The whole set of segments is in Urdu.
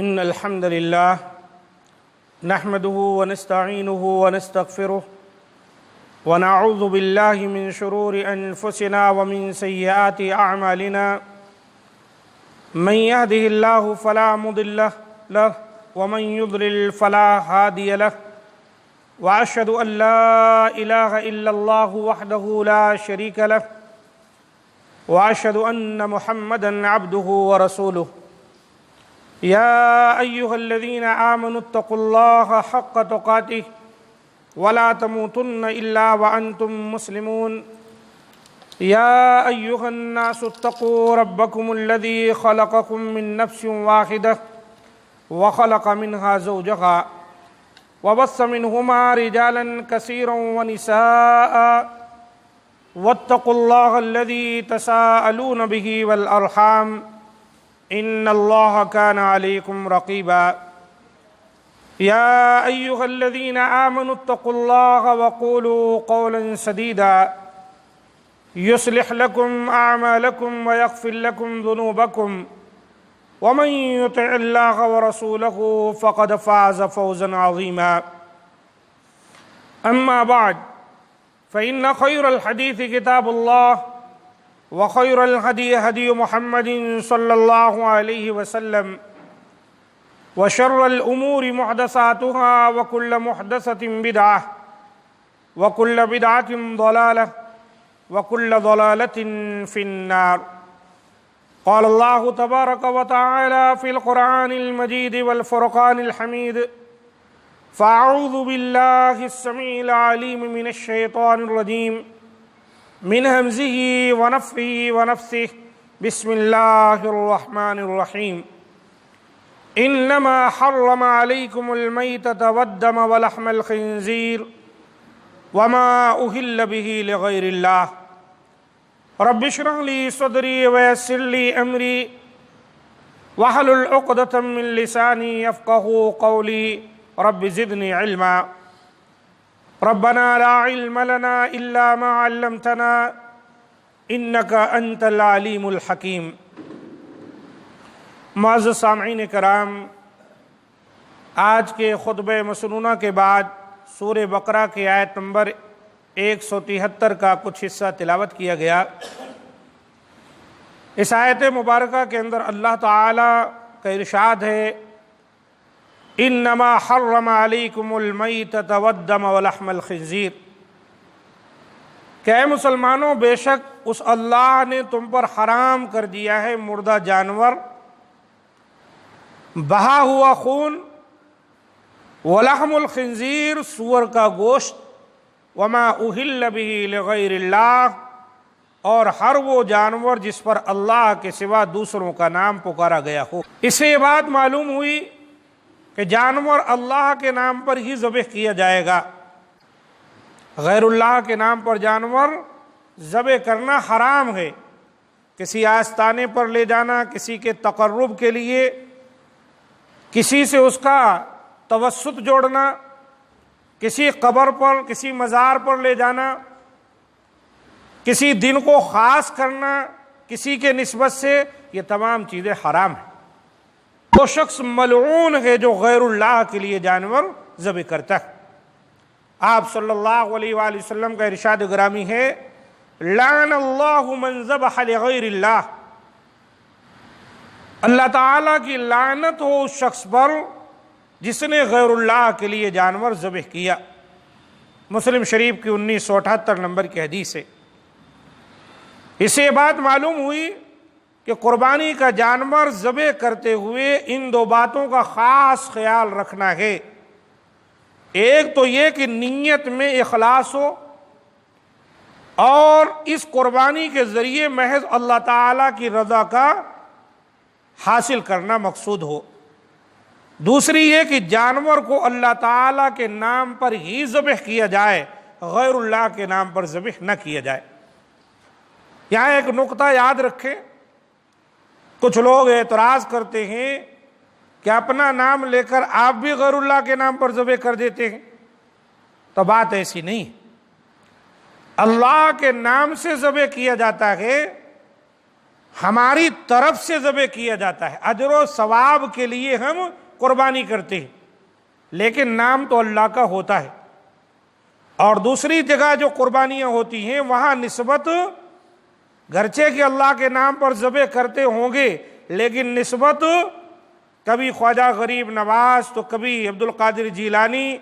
إن الحمد لله نحمده ونستعينه ونستغفره ونعوذ بالله من شرور أنفسنا ومن سيئات أعمالنا من يهده الله فلا مضل له ومن يضلل فلا هادي له وأشهد أن لا إله إلا الله وحده لا شريك له وأشهد أن محمدًا عبده ورسوله يا أيها الذين آمنوا اتقوا الله حق تقاته ولا تموتن إلا وأنتم مسلمون يا أيها الناس اتقوا ربكم الذي خلقكم من نفس واحدة وخلق منها زوجها وبث منهما رجالا كثيرا ونساء واتقوا الله الذي تساءلون به والأرحام إن الله كان عليكم رقيبا يا أيها الذين آمنوا اتقوا الله وقولوا قولا سديدا يصلح لكم أعمالكم ويغفر لكم ذنوبكم ومن يطع الله ورسوله فقد فاز فوزا عظيما أما بعد فإن خير الحديث كتاب الله وخير الهدي هدي محمد صلى الله عليه وسلم وشر الأمور محدثاتها وكل محدثة بدعة وكل بدعة ضلالة وكل ضلالة في النار قال الله تبارك وتعالى في القرآن المجيد والفرقان الحميد فأعوذ بالله السميع العليم من الشيطان الرجيم من همزه ونفخه ونفثه بسم الله الرحمن الرحيم إنما حرم عليكم الميتة والدم ولحم الخنزير وما أهل به لغير الله رب اشرح لي صدري ويسر لي أمري واحلل عقدة من لساني يفقهوا قولي رب زدني علما ربنا لا علم لنا إلا ما علمتنا إنك أنت العليم الحكيم معزز سامعین کرام، آج کے خطبہ مسنونہ کے بعد سورہ بقرہ کی آیت نمبر 173 کا کچھ حصہ تلاوت کیا گیا۔ اس آیت مبارکہ کے اندر اللہ تعالی کا ارشاد ہے انما حرم علیکم المیتۃ والدم ولحم الخنزیر، کہ اے مسلمانوں، بے شک اس اللہ نے تم پر حرام کر دیا ہے مردہ جانور، بہا ہوا خون، ولحم الخنزیر، سور کا گوشت، وما اہل بہ لغیر اللہ، اور ہر وہ جانور جس پر اللہ کے سوا دوسروں کا نام پکارا گیا ہو۔ اس سے یہ بات معلوم ہوئی کہ جانور اللہ کے نام پر ہی ذبح کیا جائے گا، غیر اللہ کے نام پر جانور ذبح کرنا حرام ہے۔ کسی آستانے پر لے جانا، کسی کے تقرب کے لیے، کسی سے اس کا توسط جوڑنا، کسی قبر پر، کسی مزار پر لے جانا، کسی دن کو خاص کرنا کسی کے نسبت سے، یہ تمام چیزیں حرام ہیں۔ وہ شخص ملعون ہے جو غیر اللہ کے لیے جانور ذبح کرتا ہے۔ آپ صلی اللہ علیہ وآلہ وسلم کا ارشاد گرامی ہے لعن اللہ من ذبح لغیر اللہ، اللہ تعالیٰ کی لعنت ہو اس شخص پر جس نے غیر اللہ کے لیے جانور ذبح کیا۔ مسلم شریف کی 1978 نمبر کی حدیث ہے۔ اس سے یہ بات معلوم ہوئی کہ قربانی کا جانور ذبح کرتے ہوئے ان دو باتوں کا خاص خیال رکھنا ہے۔ ایک تو یہ کہ نیت میں اخلاص ہو اور اس قربانی کے ذریعے محض اللہ تعالیٰ کی رضا کا حاصل کرنا مقصود ہو۔ دوسری یہ کہ جانور کو اللہ تعالیٰ کے نام پر ہی ذبح کیا جائے، غیر اللہ کے نام پر ذبح نہ کیا جائے۔ یہاں ایک نقطہ یاد رکھیں، کچھ لوگ اعتراض کرتے ہیں کہ اپنا نام لے کر آپ بھی غیر اللہ کے نام پر ذبح کر دیتے ہیں، تو بات ایسی نہیں۔ اللہ کے نام سے ذبح کیا جاتا ہے، ہماری طرف سے ذبح کیا جاتا ہے، اجر و ثواب کے لیے ہم قربانی کرتے ہیں، لیکن نام تو اللہ کا ہوتا ہے۔ اور دوسری جگہ جو قربانیاں ہوتی ہیں وہاں نسبت گرچہ کہ اللہ کے نام پر ذبح کرتے ہوں گے، لیکن نسبت کبھی خواجہ غریب نواز، تو کبھی عبد القادر جیلانی،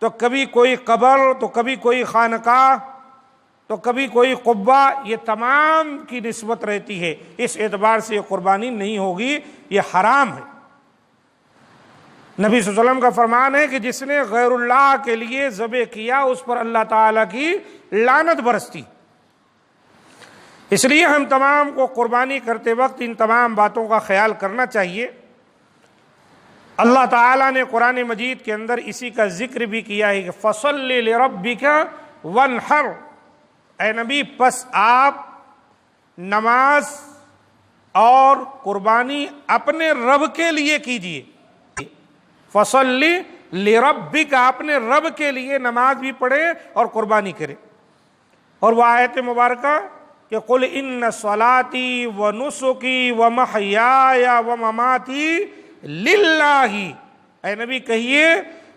تو کبھی کوئی قبر، تو کبھی کوئی خانقاہ، تو کبھی کوئی قبہ، یہ تمام کی نسبت رہتی ہے۔ اس اعتبار سے یہ قربانی نہیں ہوگی، یہ حرام ہے۔ نبی صلی اللہ علیہ وسلم کا فرمان ہے کہ جس نے غیر اللہ کے لیے ذبح کیا اس پر اللہ تعالیٰ کی لعنت برستی۔ اس لیے ہم تمام کو قربانی کرتے وقت ان تمام باتوں کا خیال کرنا چاہیے۔ اللہ تعالیٰ نے قرآن مجید کے اندر اسی کا ذکر بھی کیا ہے کہ فَصَلِّ لِرَبِّكَ وَانْحَرْ، اے نبی پس آپ نماز اور قربانی اپنے رب کے لیے کیجیے۔ فَصَلِّ لِرَبِّكَ، اپنے رب کے لیے نماز بھی پڑھے اور قربانی کرے۔ اور وہ آیت مبارکہ کہ قُلْ إِنَّ صَلَاتِي وَنُسُكِي وَمَحْيَايَ وَمَمَاتِي لِلَّهِ، اے نبی کہیے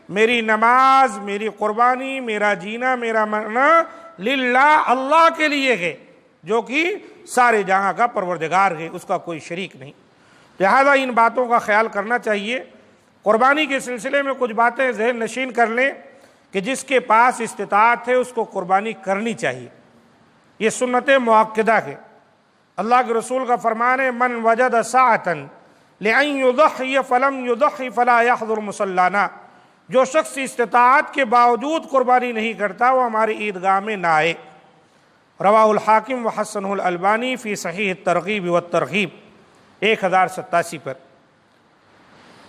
میری نماز، میری قربانی، میرا جینا، میرا مرنا للہ، اللہ کے لیے ہے، جو کہ سارے جہاں کا پروردگار ہے، اس کا کوئی شریک نہیں۔ لہذا ان باتوں کا خیال کرنا چاہیے۔ قربانی کے سلسلے میں کچھ باتیں ذہن نشین کر لیں کہ جس کے پاس استطاعت ہے اس کو قربانی کرنی چاہیے، یہ سنت مؤکدہ ہے۔ اللہ کے رسول کا فرمان ہے من وجد ساعة لأن يضحي فلم يضحي فلا يحضر مصلانا، جو شخص استطاعت کے باوجود قربانی نہیں کرتا وہ ہماری عیدگاہ میں نہ آئے۔ رواہ الحاکم وحسنہ الالبانی فی صحیح الترغیب والترغیب 1087 پر۔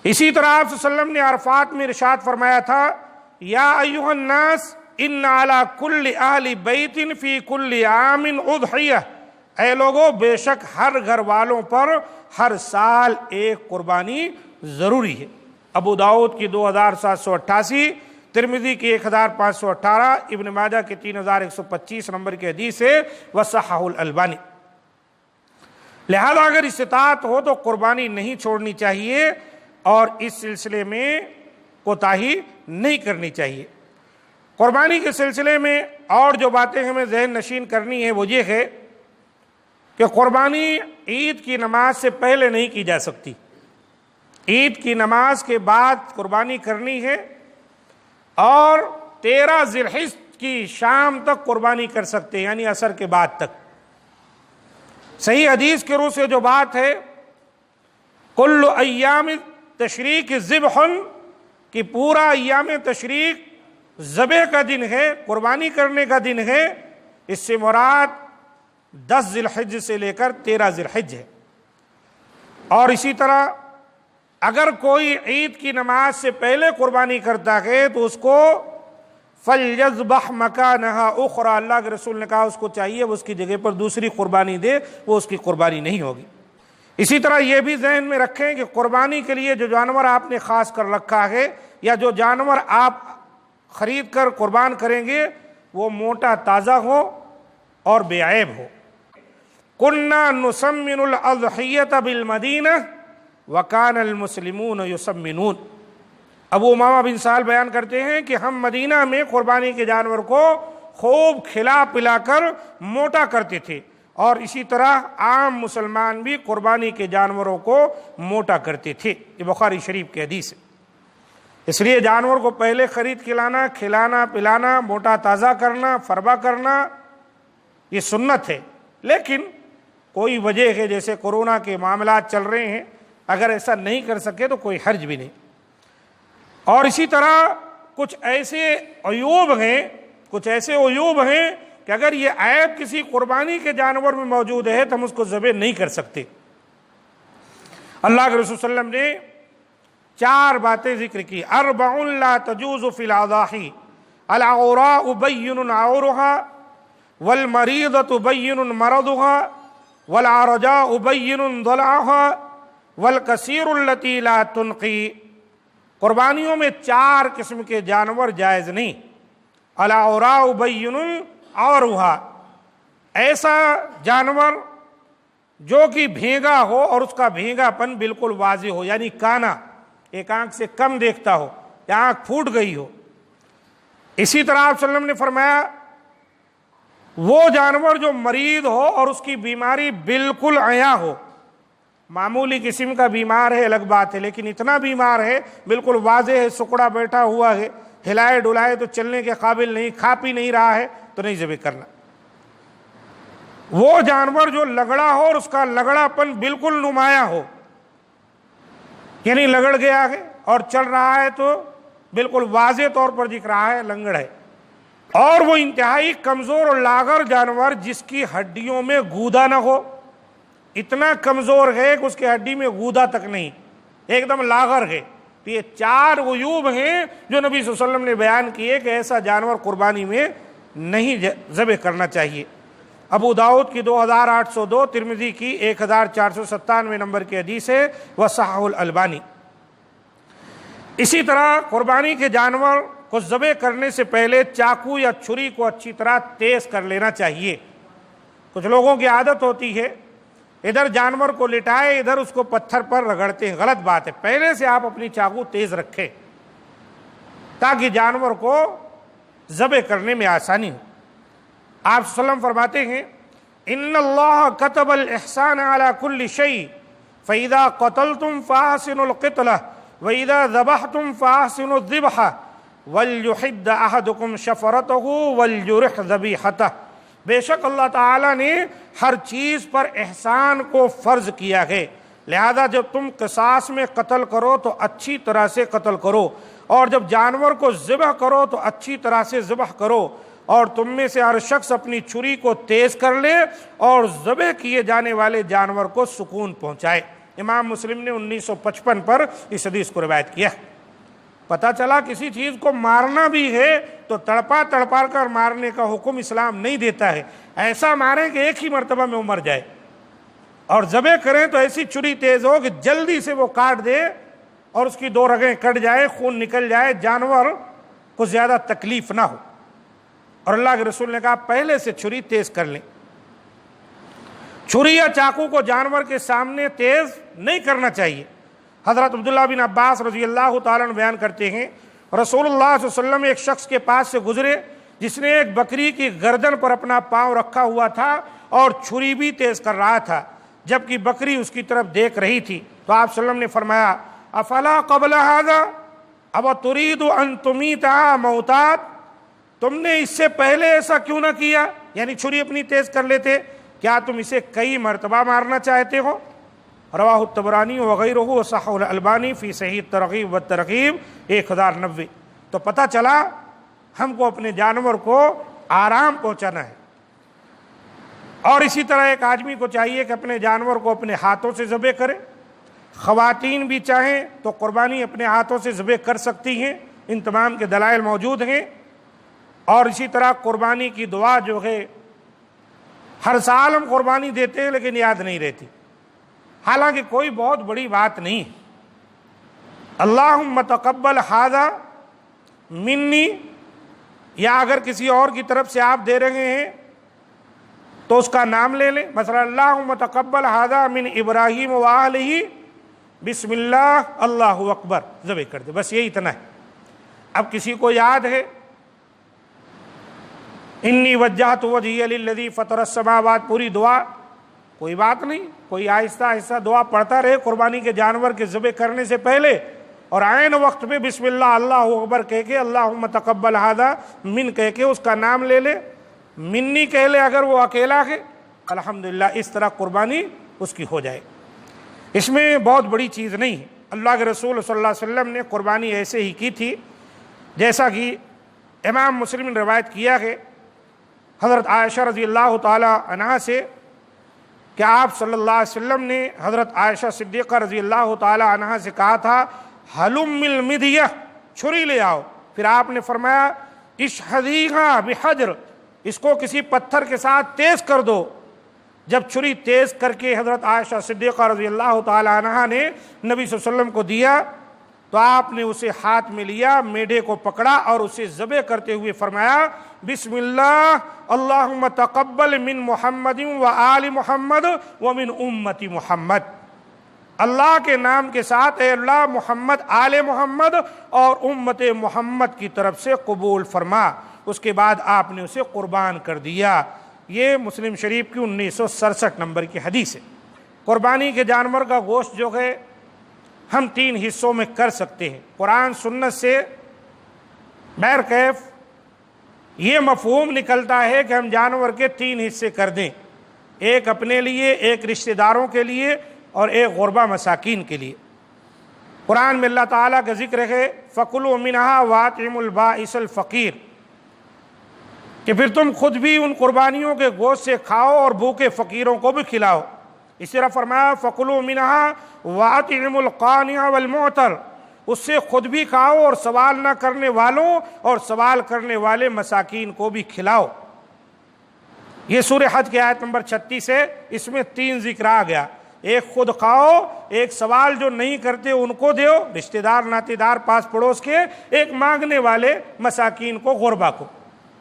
اسی طرح آپ صلی اللہ علیہ وسلم نے عرفات میں ارشاد فرمایا تھا یا ایھا الناس ان علی کل اہل بیت فی کل عام اضحیہ، اے لوگو بے شک ہر گھر والوں پر ہر سال ایک قربانی ضروری ہے۔ ابو داؤد کی 2788، ترمذی کی 1518، ابن ماجہ کی 3125 نمبر کی حدیث ہے وصححہ الالبانی۔ لہذا اگر استطاعت ہو تو قربانی نہیں چھوڑنی چاہیے اور اس سلسلے میں کوتاہی نہیں کرنی چاہیے۔ قربانی کے سلسلے میں اور جو باتیں ہمیں ذہن نشین کرنی ہے وہ یہ ہے کہ قربانی عید کی نماز سے پہلے نہیں کی جا سکتی، عید کی نماز کے بعد قربانی کرنی ہے، اور 13 ذی الحجہ کی شام تک قربانی کر سکتے ہیں، یعنی عصر کے بعد تک۔ صحیح حدیث کے روح سے جو بات ہے کل ایام تشریق ذبح، کہ پورا ایام تشریق ذبح کا دن ہے، قربانی کرنے کا دن ہے، اس سے مراد 10 ذی الحجہ سے لے کر 13 ذی الحجہ ہے۔ اور اسی طرح اگر کوئی عید کی نماز سے پہلے قربانی کرتا ہے تو اس کو فَلْيَذْبَحْ مَكَانَهَا أُخْرَى، اللہ کے رسول نے کہا اس کو چاہیے وہ اس کی جگہ پر دوسری قربانی دے، وہ اس کی قربانی نہیں ہوگی۔ اسی طرح یہ بھی ذہن میں رکھیں کہ قربانی کے لیے جو جانور آپ نے خاص کر رکھا ہے یا جو جانور آپ خرید کر قربان کریں گے وہ موٹا تازہ ہو اور بے عیب ہو۔ كُنَّا نُسَمِّنُ الْأَضْحِيَّةَ بِالْمَدِينَةِ وَكَانَ الْمُسْلِمُونَ يُسَمِّنُونَ، ابو امامہ بن سہل بیان کرتے ہیں کہ ہم مدینہ میں قربانی کے جانور کو خوب کھلا پلا کر موٹا کرتے تھے، اور اسی طرح عام مسلمان بھی قربانی کے جانوروں کو موٹا کرتے تھے۔ یہ بخاری شریف کی حدیث ہے۔ اس لیے جانور کو پہلے خرید کے لانا، کھلانا پلانا، موٹا تازہ کرنا، فربا کرنا یہ سنت ہے، لیکن کوئی وجہ ہے جیسے کورونا کے معاملات چل رہے ہیں، اگر ایسا نہیں کر سکے تو کوئی حرج بھی نہیں۔ اور اسی طرح کچھ ایسے عیوب ہیں کہ اگر یہ عیب کسی قربانی کے جانور میں موجود ہے تو ہم اس کو ذبح نہیں کر سکتے۔ اللہ کے رسول صلی اللہ علیہ وسلم نے 4 باتیں ذکر کی، 4 لا تجوز فی الاضاحی، العوراء بین عورها، والمریضة بین مرضها، والعرجاء بین ضلعها، والکثیر التی لا تنقی۔ قربانیوں میں 4 قسم کے جانور جائز نہیں۔ العوراء بین عورها، ایسا جانور جو کہ بھینگا ہو اور اس کا بھینگا پن بالکل واضح ہو، یعنی کانا، ایک آنکھ سے کم دیکھتا ہو یا آنکھ پھوٹ گئی ہو۔ اسی طرح آپ صلی اللہ علیہ وسلم نے فرمایا وہ جانور جو مریض ہو اور اس کی بیماری بالکل عیاں ہو، معمولی قسم کا بیمار ہے الگ بات ہے، لیکن اتنا بیمار ہے بالکل واضح ہے، سکڑا بیٹھا ہوا ہے، ہلائے ڈلائے تو چلنے کے قابل نہیں، کھا پی نہیں رہا ہے، تو نہیں ذبح کرنا۔ وہ جانور جو لگڑا ہو اور اس کا لگڑا پن بالکل نمایاں ہو، یعنی لگڑ گیا ہے اور چل رہا ہے تو بالکل واضح طور پر دکھ رہا ہے لنگڑ ہے، اور وہ انتہائی کمزور اور لاغر جانور جس کی ہڈیوں میں گودا نہ ہو، اتنا کمزور ہے کہ اس کی ہڈی میں گودا تک نہیں، ایک دم لاغر ہے۔ تو یہ 4 عیوب ہیں جو نبی صلی اللہ علیہ وسلم نے بیان کیے کہ ایسا جانور قربانی میں نہیں ذبح کرنا چاہیے۔ ابو داؤد کی 2802، ترمذی کی 1497 نمبر کی حدیث ہے، وصححہ الالبانی۔ اسی طرح قربانی کے جانور کو ذبح کرنے سے پہلے چاقو یا چھری کو اچھی طرح تیز کر لینا چاہیے۔ کچھ لوگوں کی عادت ہوتی ہے ادھر جانور کو لٹائے ادھر اس کو پتھر پر رگڑتے ہیں، غلط بات ہے۔ پہلے سے آپ اپنی چاقو تیز رکھیں تاکہ جانور کو ذبح کرنے میں آسانی ہو۔ آپ صلی اللہ علیہ وسلم فرماتے ہیں ان اللہ کتب الاحسان علی کل شیء فاذا قتلتم فاحسنوا القتلہ واذا ذبحتم فاحسنوا الذبح ولیحد احدکم شفرتہ ولیرح ذبیحتہ۔ بے شک اللہ تعالیٰ نے ہر چیز پر احسان کو فرض کیا ہے، لہذا جب تم قصاص میں قتل کرو تو اچھی طرح سے قتل کرو، اور جب جانور کو ذبح کرو تو اچھی طرح سے ذبح کرو، اور تم میں سے ہر شخص اپنی چھری کو تیز کر لے اور ذبح کیے جانے والے جانور کو سکون پہنچائے۔ امام مسلم نے 1955 پر اس حدیث کو روایت کیا۔ پتہ چلا کسی چیز کو مارنا بھی ہے تو تڑپا کر مارنے کا حکم اسلام نہیں دیتا ہے، ایسا ماریں کہ ایک ہی مرتبہ میں وہ مر جائے، اور ذبح کریں تو ایسی چھری تیز ہو کہ جلدی سے وہ کاٹ دے اور اس کی 2 رگیں کٹ جائے، خون نکل جائے، جانور کو زیادہ تکلیف نہ ہو۔ اور اللہ کے رسول نے کہا پہلے سے چھری تیز کر لیں۔ چھری یا چاقو کو جانور کے سامنے تیز نہیں کرنا چاہیے۔ حضرت عبداللہ بن عباس رضی اللہ تعالیٰ عنہ بیان کرتے ہیں رسول اللہ صلی اللہ علیہ وسلم ایک شخص کے پاس سے گزرے جس نے ایک بکری کی گردن پر اپنا پاؤں رکھا ہوا تھا اور چھری بھی تیز کر رہا تھا، جبکہ بکری اس کی طرف دیکھ رہی تھی۔ تو آپ صلی اللہ علیہ وسلم نے فرمایا افلا قبل ھذا اب ترید ان تمیتھا موتات، تم نے اس سے پہلے ایسا کیوں نہ کیا، یعنی چھری اپنی تیز کر لیتے، کیا تم اسے کئی مرتبہ مارنا چاہتے ہو؟ رواہ الطبرانی وغیرہ وصححہ الالبانی فی صحیح الترغیب والترغیب 1090۔ تو پتہ چلا ہم کو اپنے جانور کو آرام پہنچانا ہے، اور اسی طرح ایک آدمی کو چاہیے کہ اپنے جانور کو اپنے ہاتھوں سے ذبح کرے۔ خواتین بھی چاہیں تو قربانی اپنے ہاتھوں سے ذبح کر سکتی ہیں، ان تمام کے دلائل موجود ہیں۔ اور اسی طرح قربانی کی دعا جو ہے ہر سال ہم قربانی دیتے ہیں لیکن یاد نہیں رہتی، حالانکہ کوئی بہت بڑی بات نہیں ہے۔ اللہم تقبل ھذا منی، یا اگر کسی اور کی طرف سے آپ دے رہے ہیں تو اس کا نام لے لیں، مثلا اللہم تقبل ھذا من ابراہیم وآلہ بسم اللہ اللہ اکبر، ذبح کر دے، بس یہی اتنا ہے۔ اب کسی کو یاد ہے انی وجہت وجہی للذی فطر السماوات، پوری دعا، کوئی بات نہیں، کوئی آہستہ آہستہ دعا پڑھتا رہے قربانی کے جانور کے ذبح کرنے سے پہلے، اور عین وقت میں بسم اللہ اللہ اکبر کہہ کے اللہم تقبل ھذا من کہہ کے اس کا نام لے لے، منی کہہ لے اگر وہ اکیلا ہے، الحمدللہ اس طرح قربانی اس کی ہو جائے۔ اس میں بہت بڑی چیز نہیں ہے۔ اللہ کے رسول صلی اللہ علیہ وسلم نے قربانی ایسے ہی کی تھی جیسا کہ امام مسلم نے روایت کیا ہے حضرت عائشہ رضی اللہ تعالی عنہا سے کہ آپ صلی اللہ علیہ وسلم نے حضرت عائشہ صدیقہ رضی اللہ تعالی عنہا سے کہا تھا حلم المدیہ، چھری لے آؤ، پھر آپ نے فرمایا اشہدیہا بحجر، اس کو کسی پتھر کے ساتھ تیز کر دو۔ جب چھری تیز کر کے حضرت عائشہ صدیقہ رضی اللہ تعالی عنہا نے نبی صلی اللہ علیہ وسلم کو دیا تو آپ نے اسے ہاتھ میں لیا، میڈے کو پکڑا اور اسے ذبح کرتے ہوئے فرمایا بسم اللہ اللہم تقبل من محمد و آل محمد و من امتی محمد، اللہ کے نام کے ساتھ اے اللہ محمد، آل محمد اور امت محمد کی طرف سے قبول فرما۔ اس کے بعد آپ نے اسے قربان کر دیا۔ یہ مسلم شریف کی 1967 نمبر کی حدیث ہے۔ قربانی کے جانور کا گوشت جو ہے ہم 3 حصوں میں کر سکتے ہیں۔ قرآن سنت سے بہر کیف یہ مفہوم نکلتا ہے کہ ہم جانور کے 3 حصے کر دیں، ایک اپنے لیے، ایک رشتہ داروں کے لیے اور ایک غربا مساکین کے لیے۔ قرآن میں اللہ تعالیٰ کا ذکر ہے فَكُلُوا مِنْهَا وَأَطْعِمُوا الْبَائِسَ الْفَقِيرَ، کہ پھر تم خود بھی ان قربانیوں کے گوشت سے کھاؤ اور بھوکے فقیروں کو بھی کھلاؤ۔ اس طرح فرمایا فَكُلُوا مِنْهَا وَأَطْعِمُوا الْقَانِعَ وَالْمُعْتَرَ، اس سے خود بھی کھاؤ اور سوال نہ کرنے والوں اور سوال کرنے والے مساکین کو بھی کھلاؤ۔ یہ سورہ حج کی آیت نمبر 36 ہے، اس میں 3 ذکر آ گیا، ایک خود کھاؤ، ایک سوال جو نہیں کرتے ان کو دیو، رشتہ دار ناطے دار پاس پڑوس کے، ایک مانگنے والے مساکین کو، غربا کو۔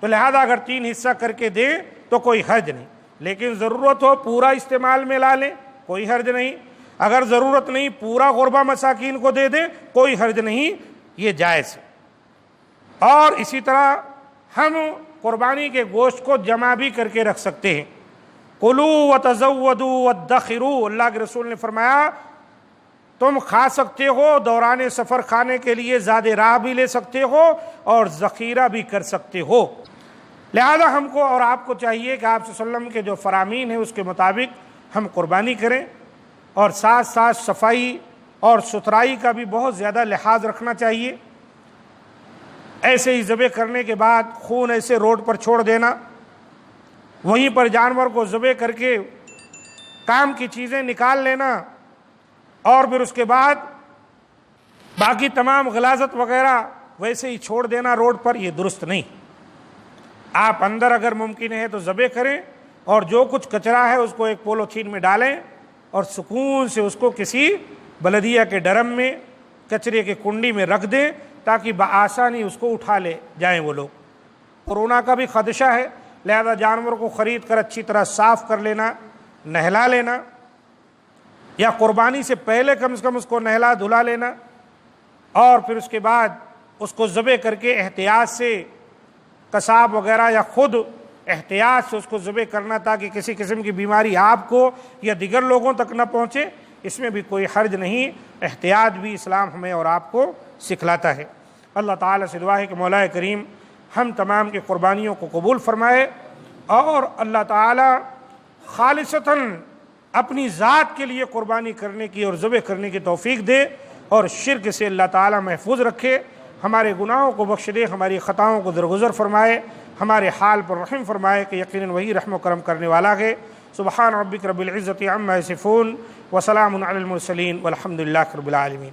تو لہذا اگر 3 حصہ کر کے دیں تو کوئی حرج نہیں، لیکن ضرورت ہو پورا استعمال میں لا لیں کوئی حرج نہیں، اگر ضرورت نہیں پورا غربا مساکین کو دے دیں کوئی حرج نہیں، یہ جائز ہے۔ اور اسی طرح ہم قربانی کے گوشت کو جمع بھی کر کے رکھ سکتے ہیں۔ کلوا وتزودوا وادخروا، اللہ کے رسول نے فرمایا تم کھا سکتے ہو، دوران سفر کھانے کے لیے زیادہ راہ بھی لے سکتے ہو اور ذخیرہ بھی کر سکتے ہو۔ لہذا ہم کو اور آپ کو چاہیے کہ آپ صلی اللہ علیہ وسلم کے جو فرامین ہیں اس کے مطابق ہم قربانی کریں، اور ساتھ ساتھ صفائی اور ستھرائی کا بھی بہت زیادہ لحاظ رکھنا چاہیے۔ ایسے ہی ذبح کرنے کے بعد خون ایسے روڈ پر چھوڑ دینا، وہیں پر جانور کو ذبح کر کے کام کی چیزیں نکال لینا اور پھر اس کے بعد باقی تمام غلاظت وغیرہ ویسے ہی چھوڑ دینا روڈ پر، یہ درست نہیں۔ آپ اندر اگر ممکن ہے تو ذبح کریں، اور جو کچھ کچرا ہے اس کو ایک پولیتھین میں ڈالیں اور سکون سے اس کو کسی بلدیہ کے ڈرم میں، کچرے کے کنڈی میں رکھ دیں تاکہ بآسانی اس کو اٹھا لے جائیں وہ لوگ۔ کورونا کا بھی خدشہ ہے، لہذا جانور کو خرید کر اچھی طرح صاف کر لینا، نہلا لینا، یا قربانی سے پہلے کم سے کم اس کو نہلا دھلا لینا، اور پھر اس کے بعد اس کو ذبح کر کے احتیاط سے قصاب وغیرہ یا خود احتیاط سے اس کو ذبح کرنا تاکہ کسی قسم کی بیماری آپ کو یا دیگر لوگوں تک نہ پہنچے، اس میں بھی کوئی حرج نہیں۔ احتیاط بھی اسلام ہمیں اور آپ کو سکھلاتا ہے۔ اللہ تعالیٰ سے دعا ہے کہ مولا کریم ہم تمام کی قربانیوں کو قبول فرمائے، اور اللہ تعالیٰ خالصتاً اپنی ذات کے لیے قربانی کرنے کی اور ذبح کرنے کی توفیق دے، اور شرک سے اللہ تعالیٰ محفوظ رکھے، ہمارے گناہوں کو بخش دے، ہماری خطاؤں کو درگزر فرمائے، ہمارے حال پر رحم فرمائے کہ یقیناً وہی رحم و کرم کرنے والا ہے۔ سبحان ربک رب العزت عما یصفون وسلام علی المرسلین والحمد للہ رب العالمین۔